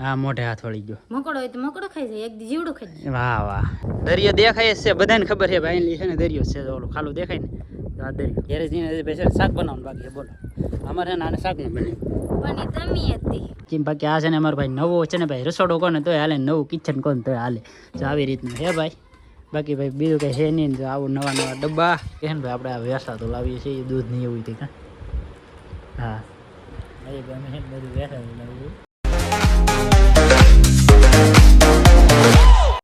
હા મોઢે હાથ વળી ગયો. મકોડો હોય તો મકોડો ખાઈ જાય, એક દી જીવડો ખાઈ જાય. વાહ વાહ. દરિયો દેખાય છે, બધાને ખબર છે ભાઈ લી છે ને દરિયો છે, ઓલો ખાલું દેખાય ને તો આ દરિયો. ઘેરે જઈને પછી શાક બનાવવાનું બાકી છે. બોલો અમારે આને શાક નું બન્યું પણ એ તમી હતી કેમ બાકી આ છે ને અમારો ભાઈ નવો છે ને ભાઈ રસોડો કોને તોય હાલે, નવું કિચન કોને તોય હાલે. તો આવી રીતનું હે ભાઈ. બાકી ભાઈ બીજું કંઈ છે નહીં. તો આવું નવા નવા ડબ્બા કે ને ભાઈ આપણે આ વેસા તો લાવીએ છીએ દૂધ નહીં એવું કંઈ. હા ભાઈ અમે બધું વેસા તો લાવીએ.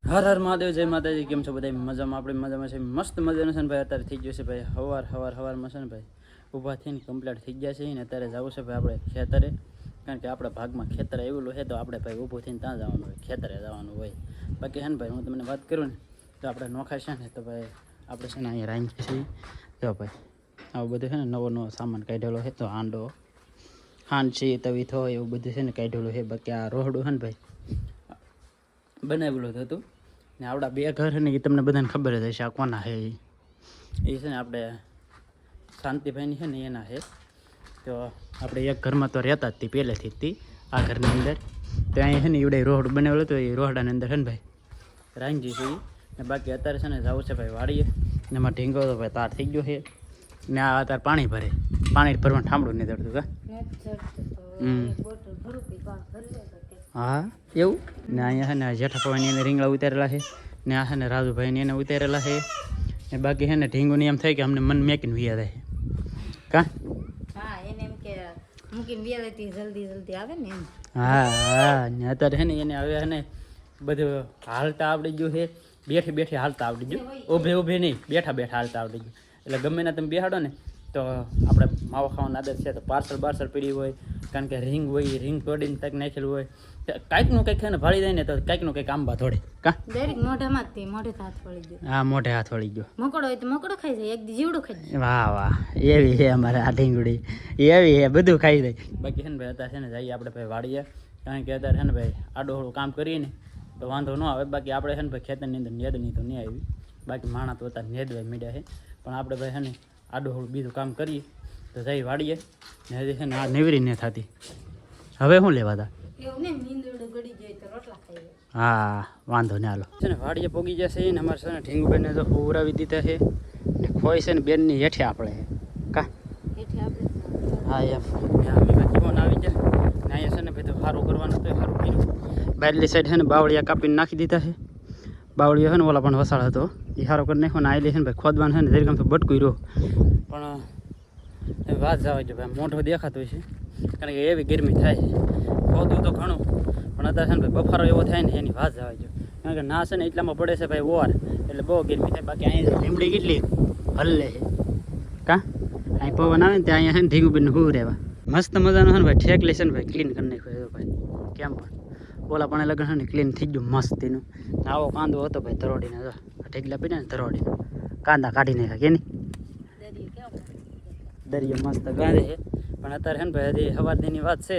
હર હર મહાદેવ, જય માતાજી. કેમ છો બધા? મજામાં? આપણે મજામાં છે, મસ્ત મજાનું છે ને ભાઈ. અત્યારે થઈ ગયું છે ભાઈ સવારમાં છે ને ભાઈ ઊભા થઈને કમ્પ્લીટ થઈ ગયા છે ને અત્યારે જવું છે ભાઈ આપણે ખેતરે. કારણ કે આપણા ભાગમાં ખેતર આવેલું છે તો આપણે ભાઈ ઊભું થઈને ત્યાં જવાનું હોય, ખેતરે જવાનું હોય. બાકી છે ને ભાઈ હું તમને વાત કરું ને તો આપણે નોખા છે ને તો ભાઈ આપણે છે ને અહીંયા રાખીએ છીએ. તો ભાઈ આવું બધું છે ને નવો સામાન કાઢેલો છે. તો હાંડો હાંડ છે, તવીથો એવું બધું છે ને કાઢેલું છે. બાકી આ રોહડું છે ને ભાઈ બનાવેલું હતું ને. આપણા બે ઘર છે ને એ તમને બધાને ખબર જ હશે આ કોના છે. એ છે ને આપણે શાંતિભાઈની છે ને એના છે. તો આપણે એક ઘરમાં તો રહેતા જ પહેલેથી જ આ ઘરની અંદર. તો અહીંયા છે ને એવડે રોહડ બનાવેલો હતો. એ રોહડાની અંદર છે ને ભાઈ રાંજી છે ને. બાકી અત્યારે છે ને જવું છે ભાઈ વાડીએ ને. એમાં ઢીંગો તો ભાઈ તાર થઈ ગયો છે ને. આ અત્યારે પાણી ભરે, પાણી ભરવાનું ઠામડું નહીં ચડતું કા. હા એવું ને. અહીંયા છે ને જેઠા પવાની એને રીંગણા ઉતારેલા છે ને. આ છે ને રાજુભાઈને એને ઉતારેલા છે ને. બાકી છે ને ઢીંગુની એમ થાય કે અમને મન મેકીને વ્યા થાય કા. હા એને એમ કે મૂકીને વ્યાજથી જલ્દી આવે ને એમ. હા હા ને અત્યારે છે ને એને હવે છે ને બધું હાલતા આવડી ગયું છે. બેઠી હાલતા આવડી ગયું, ઊભે નહીં બેઠા હાલતા આવડી ગયું. એટલે ગમે ના તમે બેહાડો ને તો આપણે માવો ખાવાની આદત છે તો પાર્સલ પીડી હોય. કારણ કે રીંગ હોય, રીંગ તોડીને તક નાખેલું હોય. કાંઈકનું કંઈક છે ને ભાળી જાય ને તો કાંઈકનું કંઈક આંબા થોડે કા. દરેક મોઢામાં જ મોઢે હાથ વળી ગયો. હા મોઢે હાથ વળી ગયો. મકોડો હોય તો મકોડો ખાઈ જાય, એક દી જીવડો ખાઈ જાય. વાહ વાહ એવી છે અમારે આ ઢીંગડી, એવી છે બધું ખાઈ જાય. બાકી છે ને ભાઈ અત્યારે છે ને જઈએ આપણે ભાઈ વાડીએ. કારણ કે અત્યારે છે ને ભાઈ આડોહળું કામ કરીએ ને તો વાંધો ન આવે. બાકી આપણે છે ને ભાઈ ખેતરની અંદર નેદની તો નહીં આવી. બાકી માણા તો અત્યારે નેદવાય મીડ્યા છે. પણ આપણે ભાઈ છે ને આડોહળું બીજું કામ કરીએ તો જઈ વાડીએ ને. હજી છે ને આ નેવરી ન થતી. હવે શું લેવા હતા એવું ને નીંદડું ગળી જાય તો રોટલા ખાઈ જાય. હા વાંધો ને હાલો છે ને વાડીએ પોગી જશે ને. અમારે છે ને ઢીંગુબેનને તો ઉરાવી દીધા છે ને. ખોઈ છે ને બેનની હેઠે આપણે કા એટલે આપણે હા એમ અમે ફોન આવી જાય ને. અહીંયા છે ને ભાઈ તો સારું કરવાનું તો સારું કર્યું. બાયલી સાઈડ છે ને બાવળિયા કાપીને નાખી દીધા છે. બાવળિયા છે ને ઓલા પણ વસાળ હતો એ સારો કરી નાખ્યો ને. આવેલી છે ને ભાઈ ખોદવાનું છે ને જરીક આમ તો બટકું રહ્યો પણ વાત જવા જો ભાઈ મોઢો દેખાતો છે. કારણ કે એવી ગરમી થાય છે. ખોદવું તો ઘણું પણ અત્યારે છે ને ભાઈ બફારો એવો થાય ને એની વાત જવા જો. કારણ કે ના છે ને એટલામાં પડે છે ભાઈ ઓર એટલે બહુ ગરમી થાય. બાકી અહીંયા લીમડી કેટલી હલ્લે છે કા. અહીં પવન આવે ને ત્યાં અહીંયા છે ને ઢીંગુબેન હું રહેવા મસ્ત મજાનું છે ને ભાઈ ઠેક લેશે ને ભાઈ ક્લીન કરી નાખ્યો ભાઈ. કેમ પણ ઓલા પણ લગ્ન છે ને ક્લીન થઈ ગયું મસ્તીનું. આવો કાંદો હતો ભાઈ ધરોડીને જો ઢેકલા પીને ધરોડીને કાંદા કાઢી નાખ્યા કે નહીં. દરિયો મસ્ત ગાંધે છે પણ અત્યારે છે ને ભાઈ હજી સવારની વાત છે.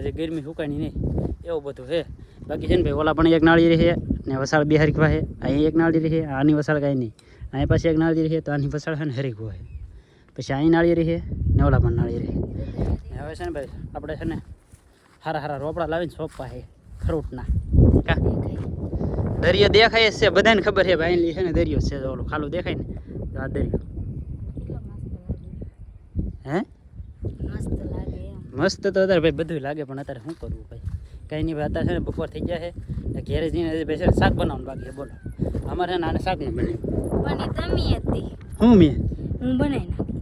હજી ગરમી સુકાણી નહીં એવું બધું છે. બાકી છે ને ભાઈ ઓલા પણ એક નાળી રહે ને વસાળ બે હરીખવા છે. અહીં એક નાળી રહે, આની વસાળ કાંઈ નહીં. અહીં પાછી એક નાળી રહે તો આની વસાળ છે ને હરીખવું હોય. પછી અહીં નાળી રહે ને ઓલા પણ નાળી રહે. હવે છે ને ભાઈ આપણે છે ને સારા રોપડા લાવીને સોંપવા છે ફ્રૂટના કા. દરિયો દેખાય છે, બધાને ખબર છે ભાઈ લી છે ને દરિયો છે. ઓલું ખાલું દેખાય ને તો આ દરિયો હે મસ્ત લાગે એમ. મસ્ત તો અત્યારે ભાઈ બધું લાગે પણ અત્યારે શું કરવું ભાઈ કંઈ નહીં ભાઈ. અત્યારે છે ને બપોર થઈ ગયા છે ઘેરે જઈને ભાઈ છે શાક બનાવવાનું બાકી છે. બોલો અમારે છે ને આને શાક નહીં બન્યું પણ એ તમી હતી હું મેં બનાવી નાખી.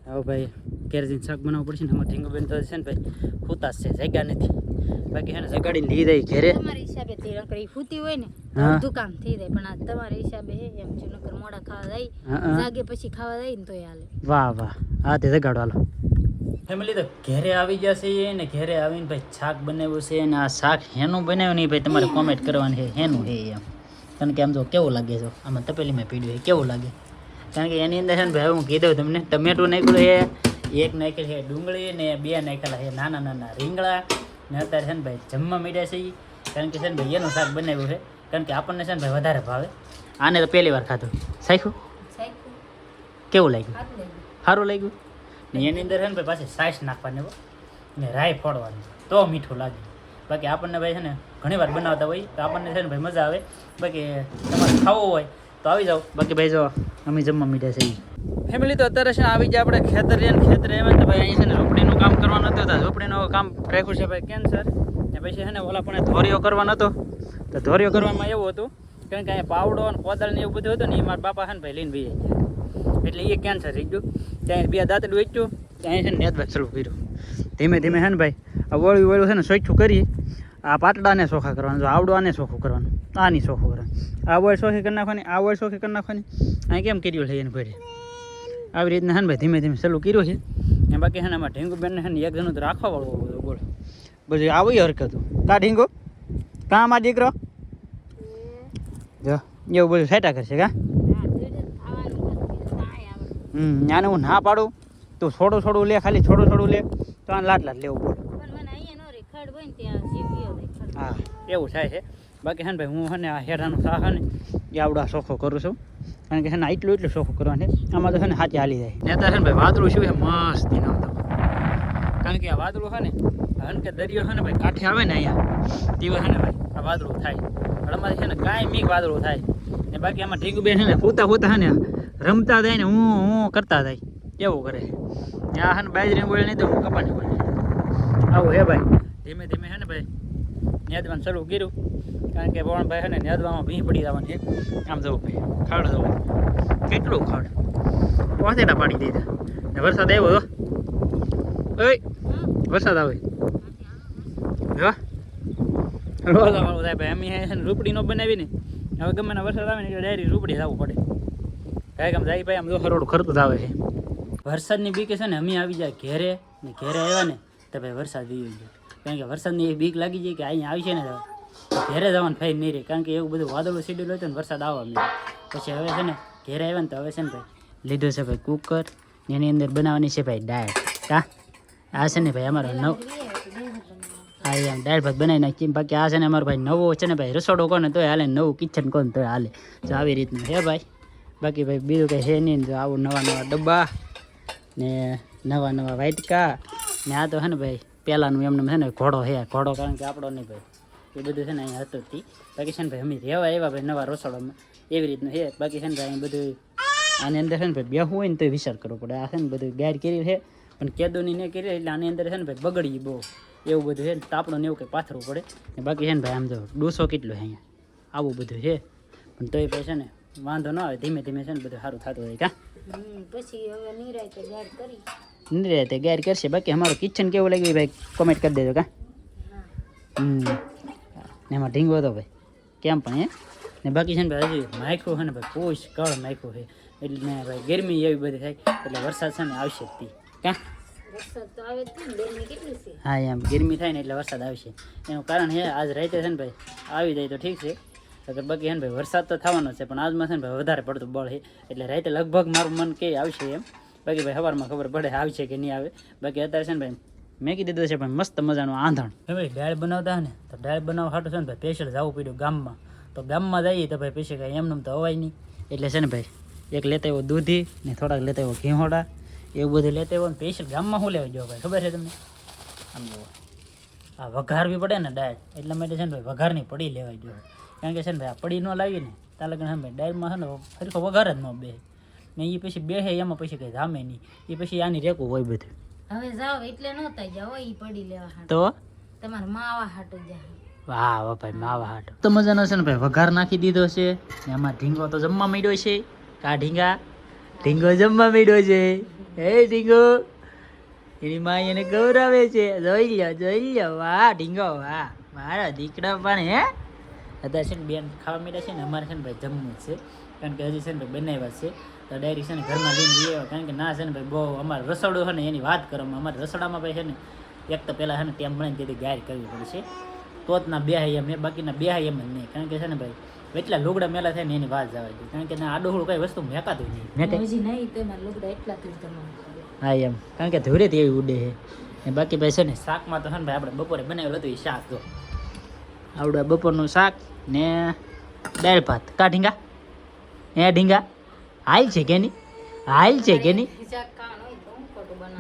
હવે ભાઈ ઘેરે જઈને શાક બનાવવું પડશે ને. અમારે ઢીંગુબેન તો છે ને ભાઈ હુતાશ છે, જગ્યા નથી. બાકી છે ને જગાડીને લઈ જાય ઘેરે. તમારા હિસાબે થી નકર ફૂતી હોય ને હા. બધું કામ થઈ જાય. પણ આ તમારા હિસાબે હે એમ છે. નકર મોડા ખાવા જાય જાગે પછી ખાવા જાય ને તોય હાલે. વાહ વાહ હા તે જગાડો હાલો. ફેમિલી તો ઘેરે આવી જશે ને. ઘેરે આવીને ભાઈ શાક બનાવ્યું છે ને. આ શાક હેનું બનાવ્યું નહીં ભાઈ તમારે કોમેન્ટ કરવાની છે હેનું હે એમ. કારણ કે આમ તો કેવું લાગે છે આમાં તપેલીમાં પીડ્યું છે કેવું લાગે. કારણ કે એની અંદર છે ને ભાઈ હું કીધું તમને ટમેટું નાખ્યું છે, એક નાખેલી છે ડુંગળી ને બે નાખેલા છે નાના રીંગણા ને. અત્યારે છે ને ભાઈ જમવા મીડ્યા છે એ. કારણ કે છે ને ભાઈ એનું શાક બનાવ્યું છે. કારણ કે આપણને છે ને ભાઈ વધારે ભાવે. આને તો પહેલી વાર ખાધું સાખ્યું કેવું લાગ્યું? સારું લાગ્યું ને. એની અંદર છે ને ભાઈ પાછી સાઈસ નાખવાની ને રાઈ ફોડવાની તો મીઠું લાગે. બાકી આપણને ભાઈ છે ને ઘણી વાર બનાવતા હોય તો આપણને છે ને ભાઈ મજા આવે. બાકી તમારે ખાવું હોય તો આવી જાઓ. બાકી ભાઈ જો અમે જમવા મીઠા છે ફેમિલી. તો અત્યારે છે ને આવી જાય આપણે ખેતરે આવ્યા ને તો ભાઈ અહીં છે ને ઝૂંપડીનું કામ કરવાનું હતું. તો ઝૂંપડીનું કામ રાખ્યું છે ભાઈ કેન્સર. ને પછી છે ને ઓલા પણ ધોરીઓ કરવાનો હતો. તો ધોરીઓ કરવામાં એવું હતું કારણ કે અહીંયા પાવડો અને કોદાળ ને એવું બધું હતું ને એ મારા બાપા છે ને ભાઈ લઈને ભાઈ ગયા એટલે એ કેન્સર થઈ ગયું. ત્યાં 2 દાંતડું વેચ્યું ત્યાં છે ને નેદવા ચાલુ કર્યું. ધીમે ધીમે છે ને ભાઈ આ વળ્યું છે ને ચોખ્ખું કરી આ પાટડાને ચોખ્ખા કરવાનું. જો આવડું આને ચોખ્ખું કરવાનું, આની ચોખ્ખું કરવાનું, આ વળ ચોખ્ખી કરી નાખવાની, આ વળ ચોખ્ખી કરી નાખવાની. અહીં કેમ કર્યું છે એને ભરી આવી રીતના છે ને ભાઈ ધીમે ધીમે ચાલુ કર્યું છે. ને બાકી છે ને આમાં ઢીંગુબેનને છે ને એક જણું તો રાખવા વાળું બધું બોલ બધું આવી હરકતું કા ઢીંગુ કાં માં દીકરો જો એવું બધું સેટા કરશે કા. આને હું ના પાડું તું થોડું લે, ખાલી થોડું લે તો આને લાટ લેવું બોલ. હા એવું થાય છે. બાકી છે ને ભાઈ હું છે ને આ હેઠાનો શાહ છે ને એ આવડા ચોખ્ખો કરું છું કારણ કે છે ને એટલું ચોખ્ખું કરવાનું છે. આમાં તો છે ને સાચી હાલી જાય. નેતા છે ને ભાઈ વાદળું શું છે મસ્ત દીનો હતો કારણ કે આ વાદળું છે ને કે દરિયો છે ને ભાઈ કાંઠે આવે ને અહીંયા તેવા છે ને ભાઈ આ વાદળું થાય. પણ અમારે છે ને કાંઈ મીક વાદળું થાય ને બાકી આમાં ઢીંગુબેન છે ને હોતા છે ને રમતા થાય ને હું કરતા થાય એવું કરે. આ છે ને બાજરી બોલે નહીં તો હું કપાની બોલે આવું હે ભાઈ. ધીમે ધીમે છે ને ભાઈ નેદવાનું ચાલુ કર્યું કારણ કે ભાઈ છે ને નેદવામાં ભીં પડી જવાની છે. આમ જવું ભાઈ ખાડ જવું કેટલું ખાડ પહોંચેટા પાડી દીધા ને વરસાદ આવ્યો હતો. ઓય વરસાદ આવે હા રોજાવાળું થાય ભાઈ. અમે છે ને રૂપડી નો બનાવી ને હવે ગમે ને વરસાદ આવે ને એટલે ડાયરી રૂપડી જવું પડે કાંઈક આમ જાય ભાઈ આમ જો હરોડ ખરતું જ આવે છે. વરસાદની બીક છે ને અમે આવી જાય ઘેરે ને ઘેરે આવ્યા ને તો ભાઈ વરસાદ આવી ગયો કારણ કે વરસાદની એ બીક લાગી જાય કે અહીંયા આવશે ને ઘેરે જવાનું ફાઈ નહીં રહે કારણ કે એવું બધું વાદળું શેડ્યુલ હોય તો ને વરસાદ આવવા મળે. પછી હવે છે ને ઘેરે આવ્યા ને તો હવે છે ને ભાઈ લીધું છે ભાઈ કુકર ને એની અંદર બનાવવાની છે ભાઈ દાળ. કા આ છે ને ભાઈ અમારો હા એમ દાળ ભાત બનાવી નાખી. બાકી આ છે ને અમારો ભાઈ નવો છે ને ભાઈ રસોડો કોને તોય હાલે, નવું કિચન કોને તોય હાલે. જો આવી રીતનું હે ભાઈ. બાકી ભાઈ બીજું કંઈ છે નહીં. જો આવું નવા ડબ્બા ને નવા વાટકા ને આ તો છે ને ભાઈ પહેલાંનું એમને છે ને ઘોડો કારણ કે આપણો નહીં ભાઈ એ બધું છે ને અહીંયા હતું જ. બાકી છે ને ભાઈ અમે રહેવા આવ્યા ભાઈ નવા રસોડામાં એવી રીતનું છે. બાકી છે ને ભાઈ અહીં બધું આની અંદર છે ને ભાઈ બેહવું હોય ને તો વિચાર કરવો પડે. આ છે ને બધું ગાર કરી છે પણ કેદોની નહીં કરી એટલે આની અંદર છે ને ભાઈ બગડી બહુ એવું બધું છે ને તાપડું ને એવું કંઈ પાથરવું પડે. ને બાકી છે ને ભાઈ આમ જો ડોસો કેટલો છે અહીંયા આવું બધું છે પણ તોય ભાઈ છે ને વાંધો ન આવે. ધીમે ધીમે છે ને બધું સારું થતું હોય કા પછી હવે નિરાયતે ગાર કરશે. બાકી અમારું કિચન કેવું લાગ્યું ભાઈ કોમેન્ટ કરી દેજો કા. ને એમાં ઢીંગો હતો ભાઈ કેમ પણ હે ને બાકી છે ને ભાઈ હજી માયખું છે ને ભાઈ પૂછ કળ માયખું છે એટલે ને ભાઈ ગરમી એવી બધી થાય એટલે વરસાદ છે ને આવશે જ તી કા. હા એમ ગરમી થાય ને એટલે વરસાદ આવશે. એનું કારણ છે આજ રાતે છે ને ભાઈ આવી જાય તો ઠીક છે. બાકી છે ને ભાઈ વરસાદ તો થવાનો છે પણ આજમાં છે ને ભાઈ વધારે પડતું બળ છે એટલે રાતે લગભગ મારું મન કે આવશે એમ. બાકી ભાઈ સવારમાં ખબર પડે આવશે કે નહીં આવે. બાકી અત્યારે છે ને ભાઈ મેં કીધું છે પણ મસ્ત મજાનું આંધણ ભાઈ દાળ બનાવતા ને તો દાળ બનાવવા હાટું છે ને ભાઈ સ્પેશિયલ જવું પડ્યું ગામમાં. તો ગામમાં જઈએ તો ભાઈ પછી કાંઈ એમનેમ તો અવાય નહીં એટલે છે ને ભાઈ એક લેતા આવ્યો દૂધી ને થોડાક લેતા આવ્યો ઘીહોડા એવું બધું લેતા આવ્યો ને સ્પેશિયલ ગામમાં શું લેવા ગયો ભાઈ ખબર છે તમને આમ જુઓ આ વઘારવી પડે ને દાળ એટલા માટે છે ને ભાઈ વઘારની પડી લેવા ગયો કારણ કે છે ને ભાઈ આ પડી ન લાવી ને ત્યાં લગન ભાઈ દાળમાં છે ને ખરેખર વઘાર જ ન બે ને એ પછી બેસે એમાં પછી કંઈ જામે નહીં એ પછી આની રેકું હોય બધું. હવે જાવ એટલે નો થઈ જાવ ઈ પડી લેવા તો તમારે માવા હાટું જાય. વાહ ભાઈ માવા હાટું તો મજાનો છે ને ભાઈ વઘાર નાખી દીધો છે ને આમાં ઢીંગો તો જમવા માંડ્યો છે. કા ઢીંગો જમવા માંડ્યો છે. હે ઢીંગો એની માં એને ગૌરાવે છે. જોઈ લ્યો વાહ ઢીંગો વાહ મારા દીકરા પણ હે અત્યારે છે ને બેન ખાવા માંડ્યા છે ને અમારે છે ને ભાઈ જમવું જ છે કારણ કે હજી છે ને ભાઈ બનાવ્યા છે તો ડાયરી છે ને ઘરમાં લઈને જઈએ કારણ કે ના છે ને ભાઈ બહુ અમારે રસોડું છે ને એની વાત કરવામાં અમારે રસોડામાં ભાઈ છે ને એક તો પહેલાં છે ને ટેમ બનાવીને તેથી ગાયર કરવી પડશે તો જ ના બેહાય એમ બાકી ના બેહાય એમ જ નહીં કારણ કે છે ને ભાઈ એટલા લુગડા મેલા થાય ને એની વાત જવા દે કારણ કે આડોહળું કઈ વસ્તુ મેકાતું નહીં. હા એમ કારણ કે ધૂરેથી એવી ઉડે છે ને બાકી ભાઈ છે ને શાકમાં તો છે ને ભાઈ આપણે બપોરે બનાવેલું હતું એ શાક જો આવડે બપોરનું શાક ને દાળ ભાત કા ઢીંગા ઢીંગા હાલ છે કે નહીં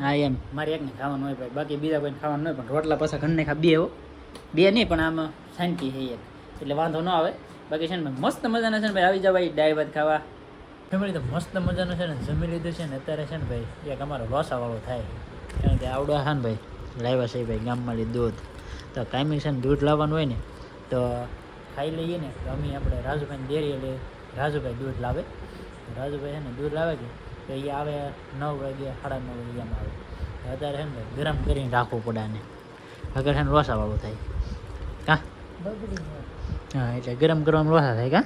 હા એમ મારે એકને ખાવાનું હોય ભાઈ બાકી બીજા કોઈને ખાવાનું હોય પણ રોટલા પાછા ઘરને ખા બે બે નહીં પણ આમ શાંતિ છે એક એટલે વાંધો ન આવે બાકી છે ને મસ્ત મજાના છે ને ભાઈ આવી જાવ ભાઈ દાળ ભાત ખાવા ફેમિલી તો મસ્ત મજાનું છે ને જમી લીધું છે ને અત્યારે છે ને ભાઈ એક અમારો લોસાવાળો થાય કારણ કે આવડો હા ને ભાઈ લાવ્યા છે ભાઈ ગામમાં દૂધ તો કાયમી છે ને દૂધ લાવવાનું હોય ને તો ખાઈ લઈએ ને તો અમે આપણે રાજુભાઈને ડેરી એટલે રાજુભાઈ દૂધ લાવે રાજુભાઈ છે ને દૂધ લાવે કે તો એ આવે 9 વાગે 9:30 વાગે એમ આવે અત્યારે છે ને ભાઈ ગરમ કરીને રાખવું પડે ને અગર છે ને લોસાવાળું થાય કા હા એટલે ગરમ કરવામાં લોસા થાય કા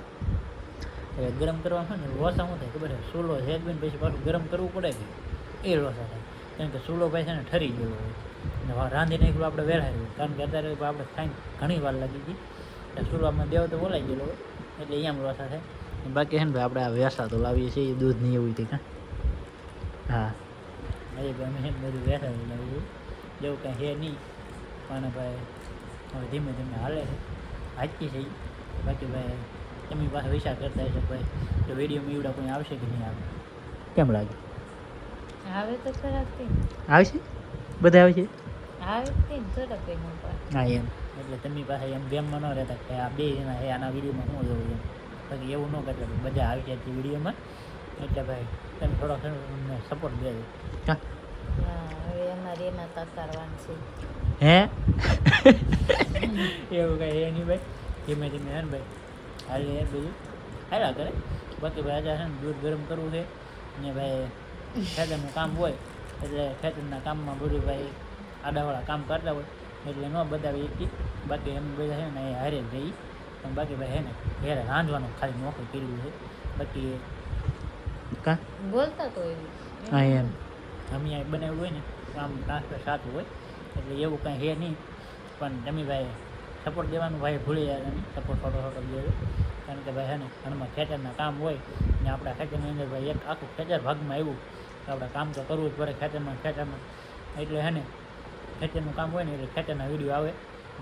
એટલે ગરમ કરવામાં ને લોસા શું થાય ખબર છે ચૂલો હેદબીને પછી પાછું ગરમ કરવું પડે કે એ લોસા થાય કારણ કે ચૂલો ભાઈ છે ને ઠરી ગયો હોય અને રાંધીને એકલું આપણે વેરાયું કારણ કે અત્યારે આપણે ખાઈને ઘણી વાર લાગી ગઈ એટલે ચૂલામાં દેવ તો બોલાઈ ગયેલો હોય એટલે એમ લોસા થાય બાકી છે ને ભાઈ આપણે આ વેસા તો લાવીએ છીએ એ દૂધ નહીં એવું થાય હા એ ભાઈ અમે છે ને બધું વેસાવી લાવીએ જેવું કાંઈ હે નહીં પણ ભાઈ હવે ધીમે ધીમે હાલે છે હાચકી છે બાકી ભાઈ તમે પાસે વિચાર કરતા હશે ભાઈ તો વિડીયોમાં એવડા કોઈ આવશે કે નહીં આવે કેમ લાગે આવે તો ખરા કે આવશે બધા આવે છે આવે કે થોડા કઈ ન પડે હા એમ એટલે તમે પાસે એમ ગેમમાં ન રહેતા કે આ બે જણા હે આના વિડીયોમાં શું જોવું એમ બાકી એવું ન કરતા બધા આવી જાય વિડીયોમાં એટલે ભાઈ તમે થોડોક સપોર્ટ દેજો હા હવે અમારે એમાં તકારવાનું છે હે એવું કાંઈ હે નહીં ભાઈ ધીમે ધીમે હે ને ભાઈ હાલે એ બધું હાલા કરે બાકી ભાઈ આજે છે ને દૂધ ગરમ કરવું છે ને ભાઈ ખેતરનું કામ હોય એટલે ખેતરના કામમાં બધું ભાઈ આડાવાળા કામ કરતા હોય એટલે ન બતાવી એકથી બાકી એમ બધા છે ને એ હારે જ જઈ પણ બાકી ભાઈ હે ને ઘેરે રાંધવાનું ખાલી નોકરી કર્યું છે બાકી કા બોલતા તો એવું હા એમ અમે અહીં બનાવ્યું હોય ને તો આમ ટ્રાન્સફર સાચું હોય એટલે એવું કાંઈ હે નહીં પણ તમે ભાઈ સપોર્ટ દેવાનું ભાઈ ભૂલી જાય નહીં સપોર્ટ થોડો દેજો કારણ કે ભાઈ હે ને ઘરમાં ખેતરના કામ હોય ને આપણા ખેતરની અંદર ભાઈ એક આખું ખેતર ભાગમાં આવ્યું તો આપણે કામ તો કરવું જ પડે ખેતરમાં એટલે હે ને ખેતરનું કામ હોય ને એટલે ખેતરના વિડીયો આવે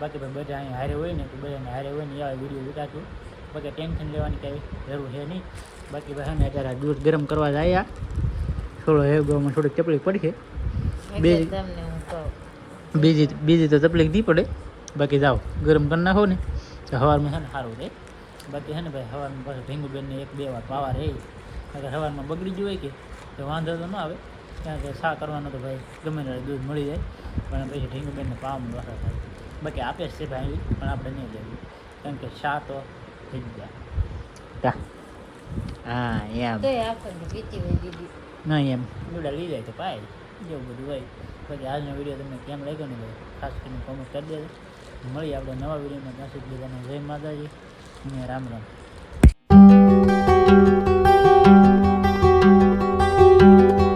બાકી ભાઈ બધા અહીંયા હારે હોય ને તો બધાને હારે હોય ને એવા વિડીયો ઉતારશું બાકી ટેન્શન લેવાની કાંઈ જરૂર છે નહીં બાકી ભાઈ હે ને અત્યારે દૂધ ગરમ કરવા જાય થોડો હેગોમાં થોડીક તકલીફ પડી છે તમને હું કહું બીજી તો તકલીફ નહીં પડે બાકી જાઓ ગરમ કરી નાખો ને તો સવારમાં છે ને સારું રહે બાકી છે ને ભાઈ સવારમાં પાછું ભીંગુબેનને 1-2 વાર પાવા રહે અગર સવારમાં બગડી ગયું હોય કે તો વાંધો તો ન આવે કારણ કે શા કરવાનો તો ભાઈ ગમે ત્યારે દૂધ મળી જાય પણ પછી ભીંગુબેનને પાવામાં વાસા થાય બાકી આપે જ છે ભાઈ પણ આપણે નહીં લેવું કારણ કે શા તો થઈ જ જાય હા એમ તો આપણને પીતી હોય દીદી ના એમ બીડા લઈ જાય તો પાય જેવું બધું હોય પછી આજનો વિડીયો તમને કેમ લાગ્યો ને ભાઈ ખાસ કરીને કોમેન્ટ કરી દેજો મળીએ આપણે નવા વિડીયોમાં ત્યાં સુધી બધાને જય માતાજી અને રામ રામ